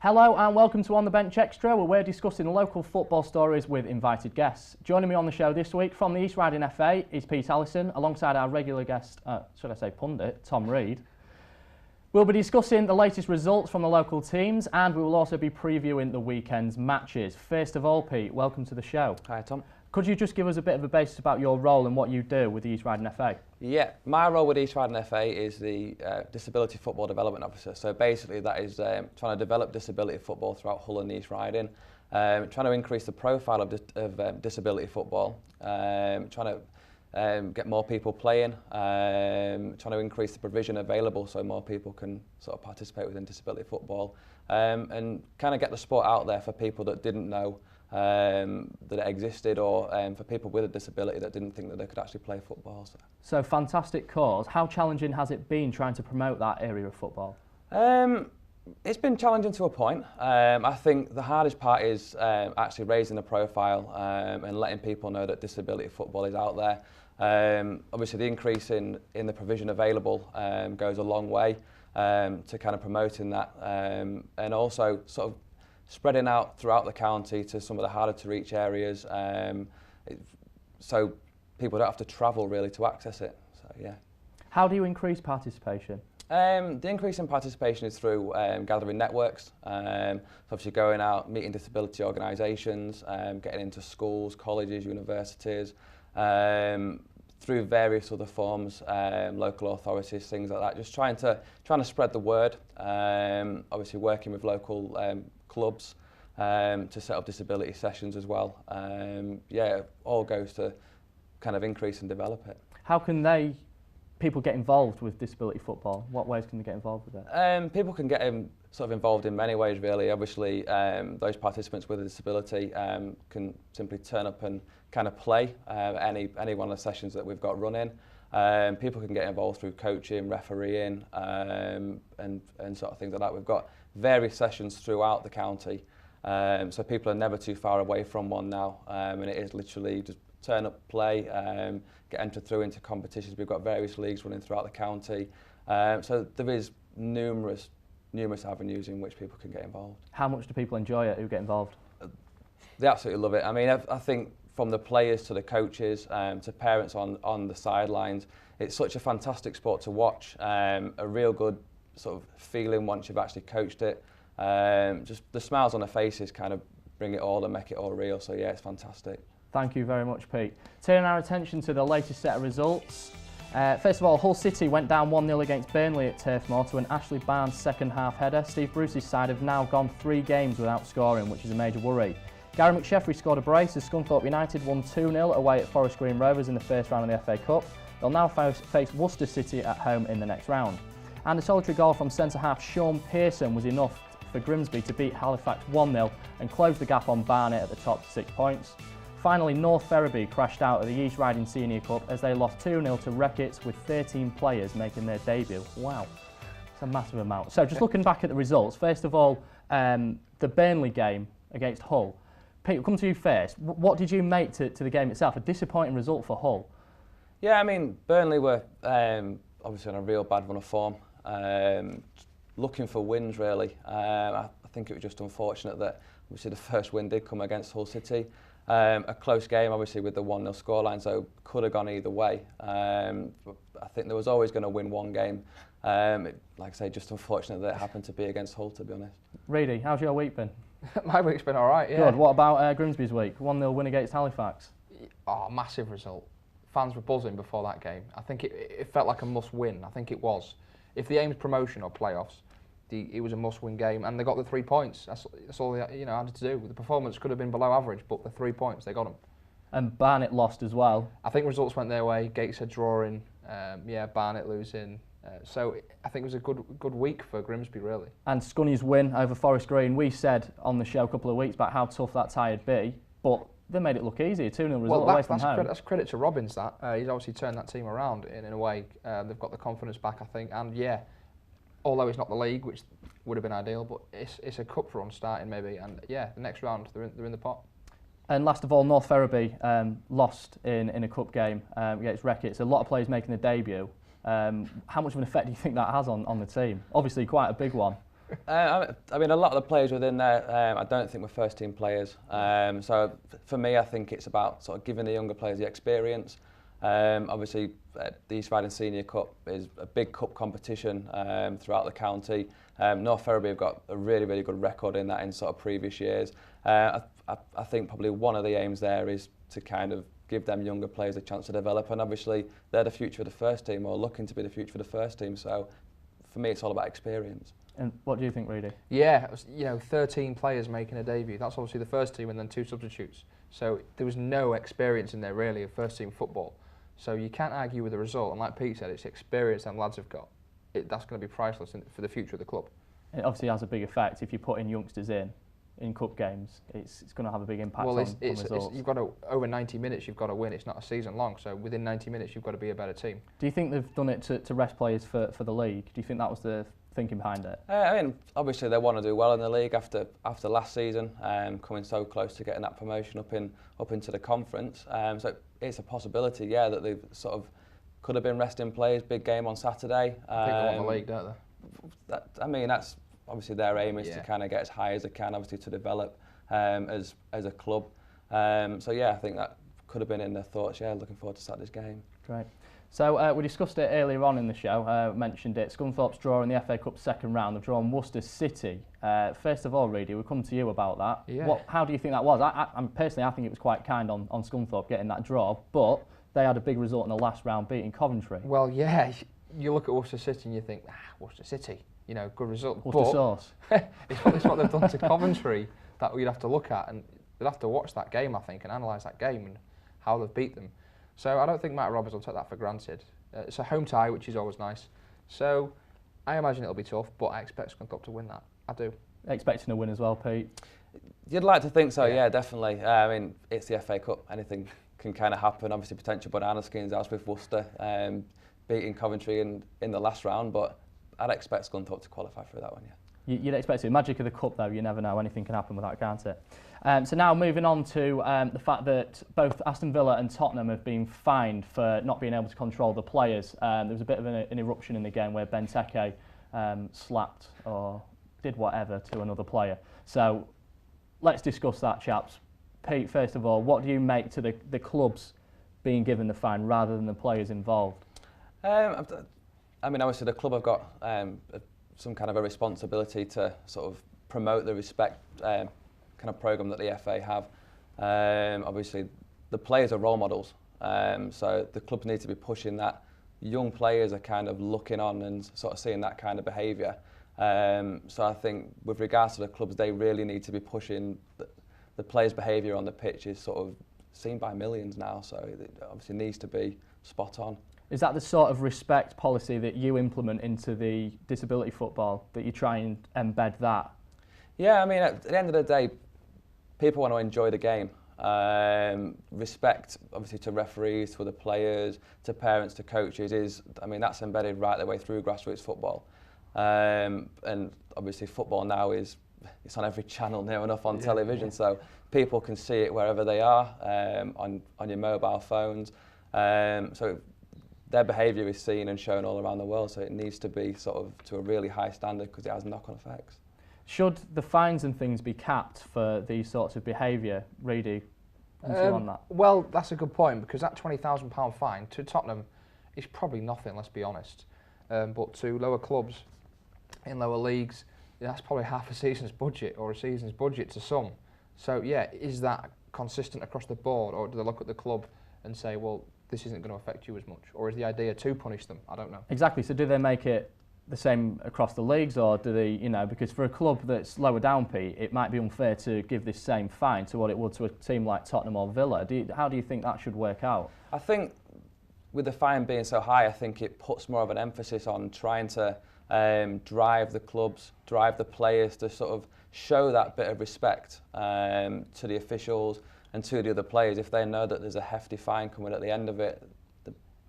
Hello and welcome to On the Bench Extra, where we're discussing local football stories with invited guests. Joining me on the show this week from the East Riding FA is Pete Allison, alongside our regular guest, pundit, Tom Reid. We'll be discussing the latest results from the local teams, and we will also be previewing the weekend's matches. First of all, Pete, welcome to the show. Hi, Tom. Could you just give us a bit of a basis about your role and what you do with the East Riding FA? Yeah, my role with East Riding FA is the Disability Football Development Officer. So basically that is trying to develop disability football throughout Hull and East Riding, trying to increase the profile of disability football, trying to get more people playing, trying to increase the provision available so more people can sort of participate within disability football, and kind of get the sport out there for people that didn't know that it existed, or for people with a disability that didn't think that they could actually play football. So fantastic cause. How challenging has it been trying to promote that area of football? It's been challenging to a point. I think the hardest part is actually raising the profile and letting people know that disability football is out there. Obviously the increase in the provision available goes a long way to kind of promoting that, and also sort of spreading out throughout the county to some of the harder to reach areas, so people don't have to travel really to access it. So yeah. How do you increase participation? The increase in participation is through gathering networks, obviously going out, meeting disability organisations, getting into schools, colleges, universities, through various other forms, local authorities, things like that. Just trying to spread the word. Obviously working with local clubs to set up disability sessions as well. Yeah, it all goes to kind of increase and develop it. How can people get involved with disability football? What ways can they get involved with it? People can get sort of involved in many ways really. Obviously those participants with a disability can simply turn up and kind of play any one of the sessions that we've got running. People can get involved through coaching, refereeing, and sort of things like that. We've got various sessions throughout the county, so people are never too far away from one now, and it is literally just turn up, play, get entered through into competitions. We've got various leagues running throughout the county, so there is numerous avenues in which people can get involved. How much do people enjoy it who get involved? They absolutely love it. I mean, I think from the players to the coaches to parents on the sidelines, it's such a fantastic sport to watch, a real good sort of feeling once you've actually coached it. Just the smiles on the faces kind of bring it all and make it all real, so yeah, it's fantastic. Thank you very much, Pete. Turning our attention to the latest set of results. First of all, Hull City went down 1-0 against Burnley at Turf Moor to an Ashley Barnes second half header. Steve Bruce's side have now gone 3 games without scoring, which is a major worry. Gary McSheffrey scored a brace as Scunthorpe United won 2-0 away at Forest Green Rovers in the first round of the FA Cup. They'll now face Worcester City at home in the next round. And a solitary goal from centre-half Sean Pearson was enough for Grimsby to beat Halifax 1-0 and close the gap on Barnet at the top to 6 points. Finally, North Ferriby crashed out at the East Riding Senior Cup as they lost 2-0 to Reckitt, with 13 players making their debut. Wow, it's a massive amount. So just looking back at the results, first of all, the Burnley game against Hull. Pete, we'll come to you first. What did you make to the game itself? A disappointing result for Hull. Yeah, I mean, Burnley were obviously on a real bad run of form, looking for wins really. I think it was just unfortunate that obviously the first win did come against Hull City. A close game obviously with the 1-0 scoreline, so could have gone either way. But I think there was always going to win one game. Like I say, just unfortunate that it happened to be against Hull, to be honest. Reedy, how's your week been? My week's been all right, yeah. Good. What about Grimsby's week? 1-0 win against Halifax. Oh, massive result. Fans were buzzing before that game. I think it felt like a must-win. I think it was. If the aim's promotion or playoffs, it was a must-win game, and they got the 3 points. That's all they had to do. The performance could have been below average, but the 3 points, they got them. And Barnet lost as well. I think results went their way. Gateshead drawing, Barnet losing. So I think it was a good week for Grimsby, really. And Scunny's win over Forest Green. We said on the show a couple of weeks about how tough that tie would be, but they made it look easy. A 2-0 result away from home. That's credit to Robbins. That he's obviously turned that team around in a way. They've got the confidence back, I think, and yeah. Although it's not the league, which would have been ideal, but it's a cup run starting maybe, and yeah, the next round they're in the pot. And last of all, North Ferriby lost in a cup game against Reckitt. It's a lot of players making a debut. How much of an effect do you think that has on the team? Obviously, quite a big one. I mean, a lot of the players within there, I don't think were first-team players. So for me, I think it's about sort of giving the younger players the experience. Obviously, the East Riding Senior Cup is a big cup competition throughout the county. North Ferriby have got a really, really good record in that in sort of previous years. I think probably one of the aims there is to kind of give them younger players a chance to develop, and obviously they're the future of the first team, or looking to be the future of the first team. So for me, it's all about experience. And what do you think, Reid? Yeah, you know, 13 players making a debut. That's obviously the first team and then 2 substitutes. So there was no experience in there really of first team football. So you can't argue with the result. And like Pete said, it's experience them lads have got. That's going to be priceless for the future of the club. It obviously has a big effect if you put in youngsters in cup games. It's going to have a big impact on results. You've got to, over 90 minutes you've got to win. It's not a season long, so within 90 minutes you've got to be a better team. Do you think they've done it to rest players for the league? Do you think that was the thinking behind it? I mean, obviously they want to do well in the league after last season, coming so close to getting that promotion up into the conference. So it's a possibility, yeah, that they sort of could have been resting players. Big game on Saturday. I think they want the league, don't they? I mean, that's obviously their aim is to kind of get as high as they can, obviously to develop as a club. So yeah, I think that could have been in their thoughts. Yeah, looking forward to Saturday's game. Great. So we discussed it earlier on in the show, mentioned it. Scunthorpe's draw in the FA Cup second round. They've drawn Worcester City. First of all, Reid, we'll come to you about that. Yeah. How do you think that was? I personally, I think it was quite kind on Scunthorpe getting that draw, but they had a big result in the last round, beating Coventry. Well, yeah, you look at Worcester City and you think, Worcester City, you know, good result. Worcester sauce. It's what they've done to Coventry that we'd have to look at, and we'd have to watch that game, I think, and analyse that game and how they've beat them. So I don't think Matt Roberts will take that for granted. It's a home tie, which is always nice. So I imagine it'll be tough, but I expect Scunthorpe to win that. I do. Expecting a win as well, Pete? You'd like to think so, yeah, definitely. I mean, it's the FA Cup. Anything can kind of happen. Obviously, potential banana skins as with Worcester, beating Coventry in the last round, but I'd expect Scunthorpe to qualify through that one, yeah. You'd expect it. Magic of the Cup, though, you never know. Anything can happen with that, can't it? So now moving on to the fact that both Aston Villa and Tottenham have been fined for not being able to control the players. There was a bit of an eruption in the game where Benteke slapped or did whatever to another player. So let's discuss that, chaps. Pete, first of all, what do you make to the clubs being given the fine rather than the players involved? I mean, obviously the club have got some kind of a responsibility to sort of promote the respect kind of programme that the FA have. Obviously, the players are role models, so the clubs need to be pushing that. Young players are kind of looking on and sort of seeing that kind of behaviour. So I think with regards to the clubs, they really need to be pushing the players' behaviour on the pitch is sort of seen by millions now, so it obviously needs to be spot on. Is that the sort of respect policy that you implement into the disability football, that you try and embed that? Yeah, I mean, at the end of the day, people want to enjoy the game. Respect, obviously, to referees, to the players, to parents, to coaches, that's embedded right the way through grassroots football. And obviously, football now it's on every channel near enough on television, so people can see it wherever they are, on your mobile phones. So their behaviour is seen and shown all around the world, so it needs to be sort of to a really high standard because it has knock-on effects. Should the fines and things be capped for these sorts of behaviour, Reid? On that? Well, that's a good point, because that £20,000 fine to Tottenham is probably nothing, let's be honest. But to lower clubs in lower leagues, that's probably half a season's budget or a season's budget to some. So yeah, is that consistent across the board, or do they look at the club and say, well, this isn't going to affect you as much? Or is the idea to punish them? I don't know. Exactly. So do they make it the same across the leagues, or do they, because for a club that's lower down, Pete, it might be unfair to give this same fine to what it would to a team like Tottenham or Villa. How do you think that should work out? I think with the fine being so high, I think it puts more of an emphasis on trying to drive the clubs, drive the players to sort of show that bit of respect to the officials and to the other players. If they know that there's a hefty fine coming at the end of it,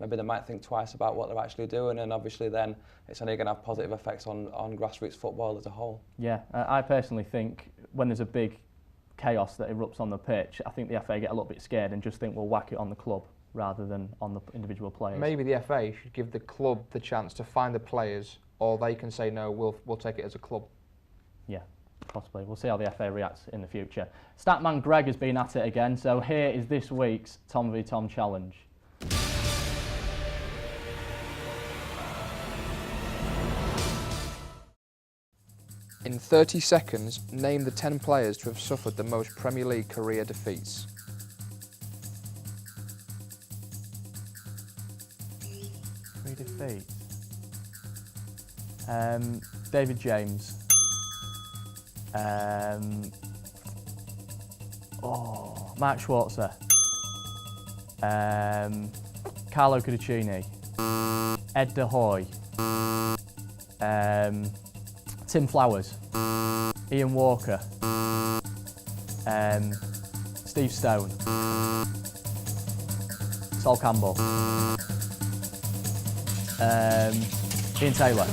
maybe they might think twice about what they're actually doing, and obviously then it's only going to have positive effects on grassroots football as a whole. Yeah, I personally think when there's a big chaos that erupts on the pitch, I think the FA get a little bit scared and just think we'll whack it on the club rather than on the individual players. Maybe the FA should give the club the chance to find the players, or they can say no, we'll take it as a club. Yeah, possibly. We'll see how the FA reacts in the future. Statman Greg has been at it again, so here is this week's Tom v Tom challenge. In 30 seconds, name the 10 players to have suffered the most Premier League career defeats. Career defeats. David James. Mark Schwarzer. Carlo Cudicini. Ed De Hoy. Tim Flowers. Ian Walker. Steve Stone. Sol Campbell. Ian Taylor.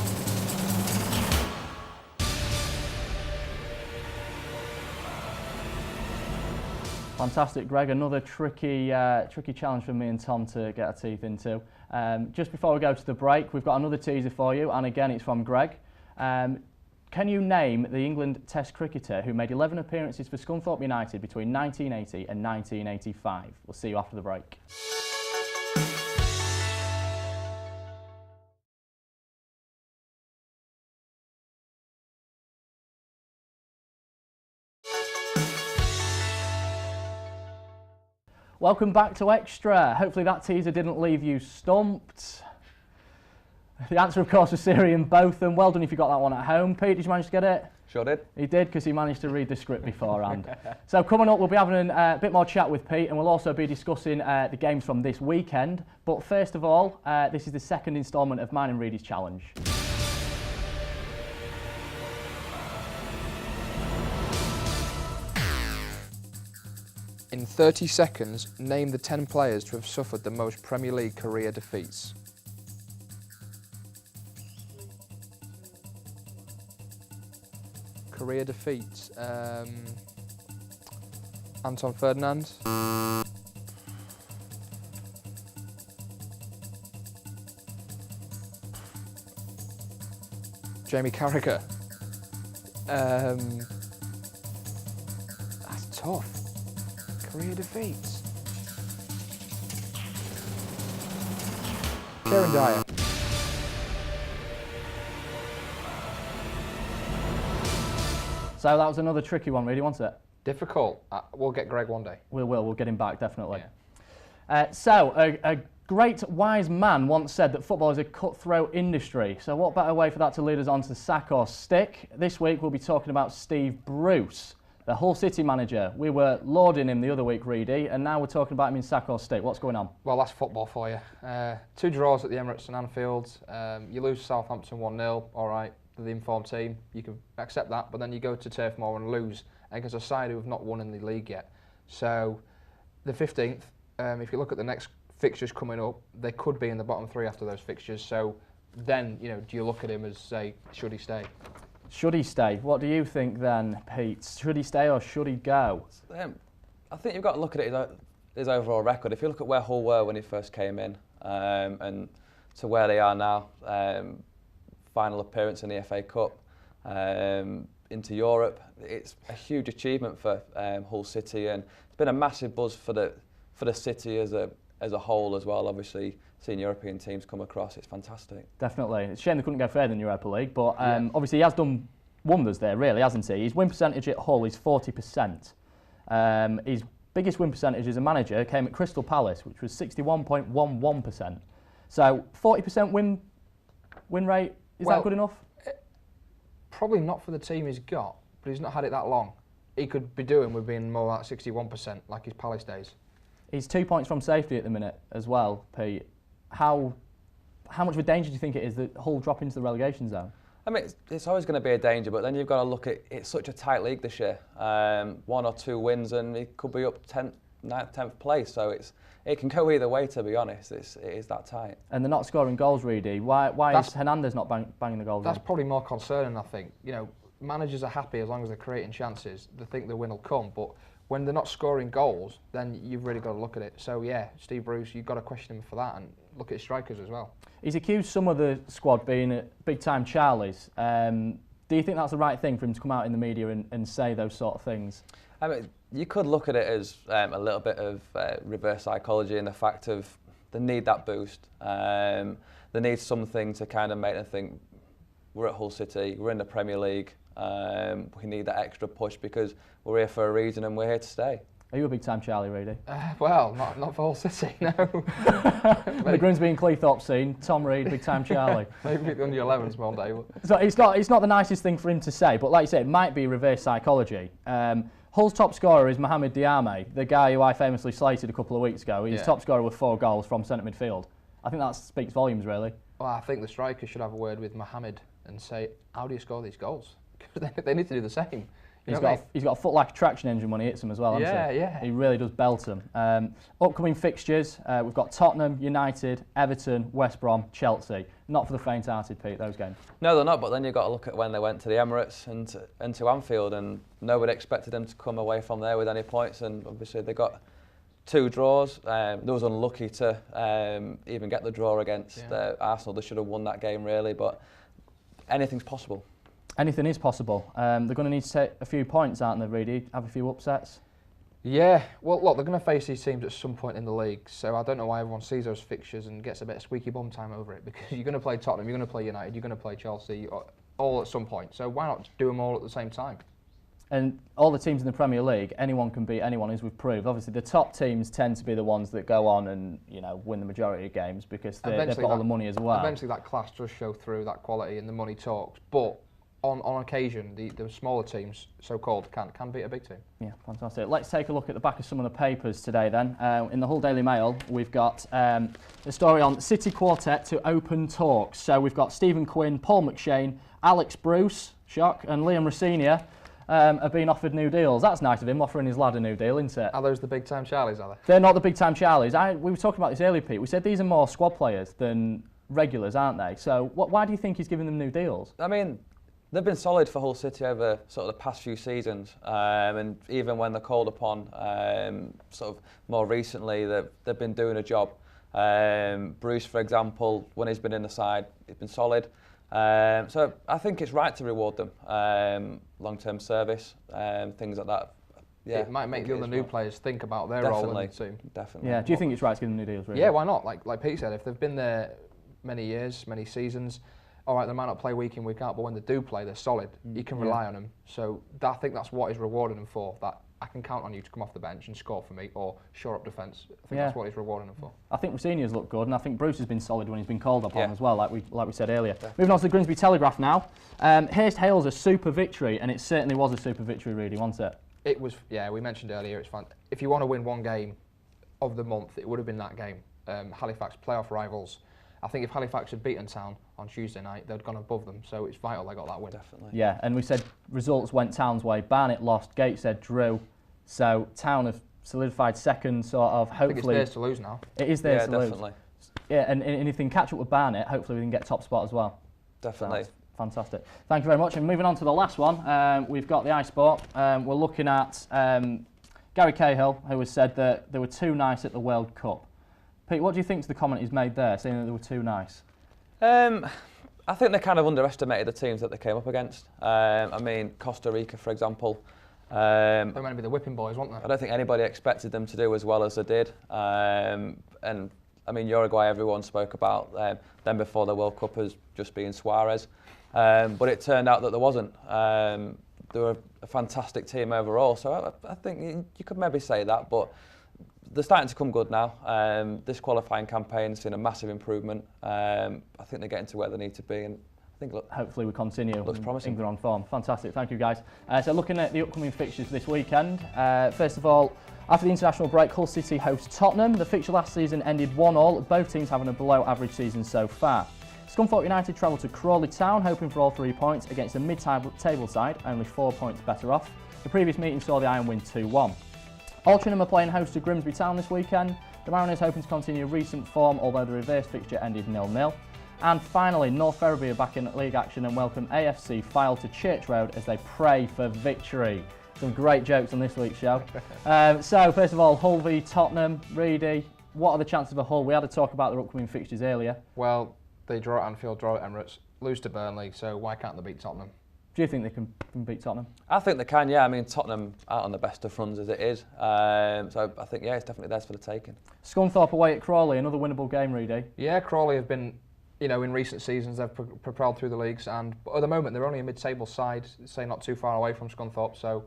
Fantastic, Greg. Another tricky challenge for me and Tom to get our teeth into. Just before we go to the break, we've got another teaser for you, and again, it's from Greg. Can you name the England Test cricketer who made 11 appearances for Scunthorpe United between 1980 and 1985? We'll see you after the break. Welcome back to Extra. Hopefully that teaser didn't leave you stumped. The answer, of course, was Syrian Botham. Well done if you got that one at home. Pete, did you manage to get it? Sure did. He did, because he managed to read the script beforehand. So coming up, we'll be having a bit more chat with Pete, and we'll also be discussing the games from this weekend. But first of all, this is the second instalment of mine and Reid's challenge. In 30 seconds, name the 10 players to have suffered the most Premier League career defeats. Career defeats. Anton Ferdinand. Jamie Carragher. That's tough. Career defeats. Kieran Dyer. So that was another tricky one, really, wasn't it? Difficult. We'll get Greg one day. We'll get him back, definitely. Yeah. So, a great wise man once said that football is a cutthroat industry. So what better way for that to lead us on to sack or stick? This week we'll be talking about Steve Bruce, the Hull City manager. We were lauding him the other week, Reedy, and now we're talking about him in sack or stick. What's going on? Well, that's football for you. 2 draws at the Emirates and Anfield. You lose Southampton 1-0, all right. The informed team, you can accept that, but then you go to Turf Moor and lose against a side who have not won in the league yet. So the 15th, if you look at the next fixtures coming up, they could be in the bottom 3 after those fixtures. So then, do you look at him as, say, should he stay? Should he stay? What do you think then, Pete? Should he stay or should he go? I think you've got to look at his overall record. If you look at where Hull were when he first came in and to where they are now, final appearance in the FA Cup, into Europe. It's a huge achievement for Hull City, and it's been a massive buzz for the city as a whole as well. Obviously, seeing European teams come across, it's fantastic. Definitely. It's a shame they couldn't go further in the Europa League, but obviously he has done wonders there, really, hasn't he? His win percentage at Hull is 40%. His biggest win percentage as a manager came at Crystal Palace, which was 61.11%. So 40% win rate. Is that good enough? Probably not for the team he's got, but he's not had it that long. He could be doing with being more like 61%, like his Palace days. He's 2 points from safety at the minute as well, Pete. How much of a danger do you think it is that Hull drop into the relegation zone? I mean, it's always going to be a danger, but then you've got to look at it's such a tight league this year. 1 or 2 wins and it could be up 10th, 9th, 10th place. So it can go either way, to be honest. It is that tight. And they're not scoring goals, Reedy. Why is Hernandez not banging the goals? That's probably more concerning, I think. Managers are happy as long as they're creating chances. They think the win will come, but when they're not scoring goals, then you've really got to look at it. So yeah, Steve Bruce, you've got to question him for that, and look at his strikers as well. He's accused some of the squad being big-time Charlies. Do Do you think that's the right thing for him to come out in the media and say those sort of things? I mean, you could look at it as a little bit of reverse psychology in the fact of they need that boost. They need something to kind of make them think, we're at Hull City, we're in the Premier League, we need that extra push because we're here for a reason and we're here to stay. Are you a big time Charlie, Reedy? Well, not for Hull City, no. The Grimsby and Cleethorpes scene, Tom Reid, big time Charlie. Maybe under 11s one day. So it's not the nicest thing for him to say, but like you say, it might be reverse psychology. Hull's top scorer is Mohamed Diame, the guy who I famously slated a couple of weeks ago. He's top scorer with 4 goals from centre midfield. I think that speaks volumes, really. Well, I think the striker should have a word with Mohamed and say, how do you score these goals? Because they need to do the same. He's got a foot like a traction engine when he hits them as well, hasn't he? Yeah. He really does belt them. Upcoming fixtures, we've got Tottenham, United, Everton, West Brom, Chelsea. Not for the faint-hearted, Pete, those games. No, they're not, but then you've got to look at when they went to the Emirates and to Anfield, and nobody expected them to come away from there with any points, and obviously they got 2 draws. They was unlucky to even get the draw against Arsenal. They should have won that game, really, but anything's possible. Anything is possible. They're going to need to take a few points, aren't they, Reedy? Have a few upsets? Yeah, well, look, they're going to face these teams at some point in the league, so I don't know why everyone sees those fixtures and gets a bit of squeaky bum time over it, because you're going to play Tottenham, you're going to play United, you're going to play Chelsea, all at some point, so why not do them all at the same time? And all the teams in the Premier League, anyone can beat anyone, as we've proved. Obviously, the top teams tend to be the ones that go on and win the majority of games because they've got all the money as well. Eventually, that class does show through, that quality, and the money talks, but on occasion, the smaller teams, so-called, can beat a big team. Yeah, fantastic. Let's take a look at the back of some of the papers today then. In the Hull Daily Mail, we've got a story on City Quartet to open talks. So we've got Stephen Quinn, Paul McShane, Alex Bruce, shock, and Liam Rossignol have been offered new deals. That's nice of him, offering his lad a new deal, isn't it? Are those the big-time Charlies, are they? They're not the big-time Charlies. We were talking about this earlier, Pete. We said these are more squad players than regulars, aren't they? So why do you think he's giving them new deals? I mean, they've been solid for Hull City over sort of the past few seasons, and even when they're called upon, sort of more recently, they've been doing a job. Bruce, for example, when he's been in the side, he's been solid. So I think it's right to reward them. Long-term service, things like that. Yeah, it might make the other new players think about their role in the team. Definitely. Yeah. Do you think it's right to give them new deals? Really? Yeah, why not? Like Pete said, if they've been there many years, many seasons. All right, they might not play week in, week out, but when they do play, they're solid. You can rely on them. So I think that's what he's rewarding them for, that I can count on you to come off the bench and score for me or shore up defence. I think that's what he's rewarding them for. I think Rossignol's looked good, and I think Bruce has been solid when he's been called upon as well, like we said earlier. Yeah. Moving on to the Grimsby Telegraph now. Hearst hails a super victory, and it certainly was a super victory, really, wasn't it? It was, yeah, we mentioned earlier, it's fun. If you want to win one game of the month, it would have been that game. Halifax, playoff rivals. I think if Halifax had beaten Town on Tuesday night, they'd gone above them, so it's vital they got that win. Definitely. Yeah, and we said results went Town's way. Barnet lost, Gateshead drew, so Town have solidified second, sort of, hopefully. I think it's theirs to lose now. It is theirs to definitely. lose. Yeah, and if you can catch up with Barnet, hopefully we can get top spot as well. Definitely. So fantastic. Thank you very much. And moving on to the last one, we've got the iSport. We're looking at Gary Cahill, who has said that they were too nice at the World Cup. Pete, what do you think to the comment he's made there, saying that they were too nice? I think they kind of underestimated the teams that they came up against. I mean, Costa Rica, for example. They were meant to be the whipping boys, weren't they? I don't think anybody expected them to do as well as they did. And I mean, Uruguay, everyone spoke about them before the World Cup as just being Suarez. But it turned out that there wasn't. They were a fantastic team overall. So I think you could maybe say that, but they're starting to come good now. This qualifying campaign's seen a massive improvement. I think they're getting to where they need to be, and I think hopefully we continue. Looks promising. England on form. Fantastic. Thank you, guys. So looking at the upcoming fixtures this weekend. First of all, after the international break, Hull City hosts Tottenham. The fixture last season ended 1-1. Both teams having a below-average season so far. Scunthorpe United travel to Crawley Town, hoping for all 3 points against a mid-table side, only 4 points better off. The previous meeting saw the Iron win 2-1. Altrincham are playing host to Grimsby Town this weekend. The Mariners hoping to continue recent form, although the reverse fixture ended 0-0. And finally, North Ferriby are back in league action and welcome AFC Fylde to Church Road as they pray for victory. Some great jokes on this week's show. So, first of all, Hull v Tottenham. Reedy, what are the chances of Hull? We had a talk about their upcoming fixtures earlier. Well, they draw at Anfield, draw at Emirates, lose to Burnley, so why can't they beat Tottenham? Do you think they can beat Tottenham? I think they can, yeah. I mean, Tottenham aren't on the best of runs as it is. So I think, yeah, it's definitely theirs for the taking. Scunthorpe away at Crawley, another winnable game, Reid. Yeah, Crawley have been, in recent seasons they've propelled through the leagues, and at the moment they're only a mid-table side, say not too far away from Scunthorpe. So,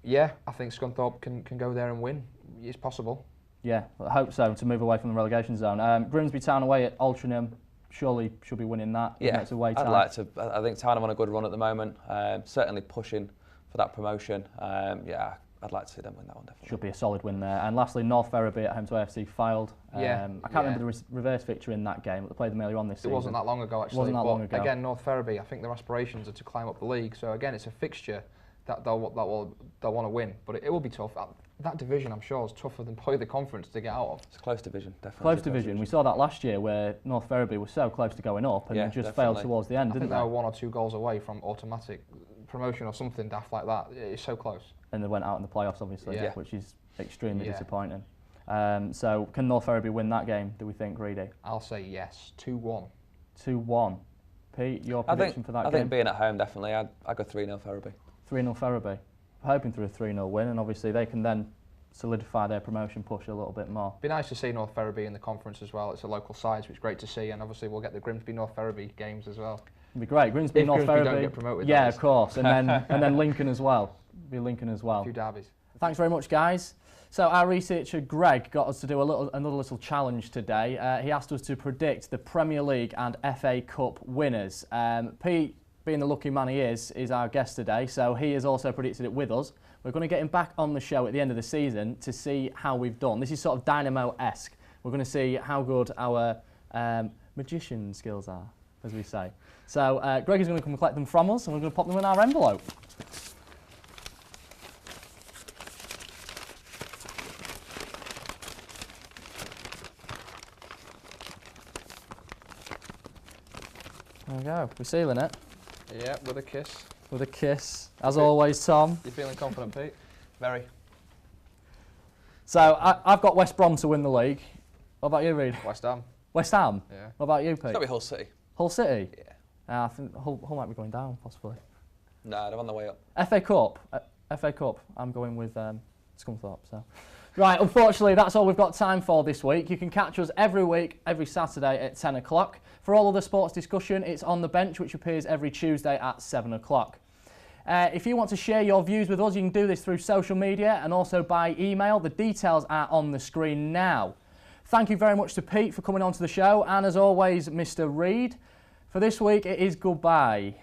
yeah, I think Scunthorpe can go there and win. It's possible. Yeah, I hope so, to move away from the relegation zone. Grimsby Town away at Altrincham. Surely should be winning that. Yeah, it's away time. I'd like to. I think Town are on a good run at the moment. Certainly pushing for that promotion. Yeah, I'd like to see them win that one, definitely. Should be a solid win there. And lastly, North Ferriby at home to AFC Fylde. I can't remember the reverse fixture in that game, but they played them earlier on this season. It wasn't that long ago, actually. It wasn't that long ago. Again, North Ferriby, I think their aspirations are to climb up the league. So again, it's a fixture that they'll want to win, but it will be tough. That division, I'm sure, is tougher than probably the conference to get out of. It's a close division, definitely. Close division. We saw that last year where North Ferriby was so close to going up and they just failed towards the end, didn't they? I think they were 1 or 2 goals away from automatic promotion or something daft like that. It's so close. And they went out in the playoffs, obviously, which is extremely disappointing. So can North Ferriby win that game, do we think, Reid? I'll say yes, 2-1. 2-1. Pete, your prediction for that game? I think being at home, definitely. I'd go 3-0 Ferriby. 3-0 Ferriby. Hoping for a 3-0 win, and obviously they can then solidify their promotion push a little bit more. Be nice to see North Ferriby in the conference as well. It's a local side, so it's great to see, and obviously we'll get the Grimsby North Ferriby games as well. It'd be great. Grimsby North Ferriby don't get promoted. Yeah, of course, and then Lincoln as well. Be Lincoln as well. A few derbies. Thanks very much, guys. So our researcher Greg got us to do another little challenge today. He asked us to predict the Premier League and FA Cup winners. Pete, being the lucky man he is our guest today, so he has also predicted it with us. We're going to get him back on the show at the end of the season to see how we've done. This is sort of Dynamo-esque. We're going to see how good our magician skills are, as we say. So Greg is going to come collect them from us, and we're going to pop them in our envelope. There we go. We're sealing it. Yeah, with a kiss. With a kiss. As always, Tom. You feeling confident, Pete? Very. So, I've got West Brom to win the league. What about you, Reid? West Ham. West Ham? Yeah. What about you, Pete? It's got to be Hull City. Hull City? Yeah. I think Hull might be going down, possibly. No, they're on the way up. FA Cup. FA Cup. I'm going with Scunthorpe, so... Right, unfortunately, that's all we've got time for this week. You can catch us every week, every Saturday at 10 o'clock. For all other sports discussion, it's On The Bench, which appears every Tuesday at 7 o'clock. If you want to share your views with us, you can do this through social media and also by email. The details are on the screen now. Thank you very much to Pete for coming on to the show, and as always, Mr. Reid. For this week, it is goodbye.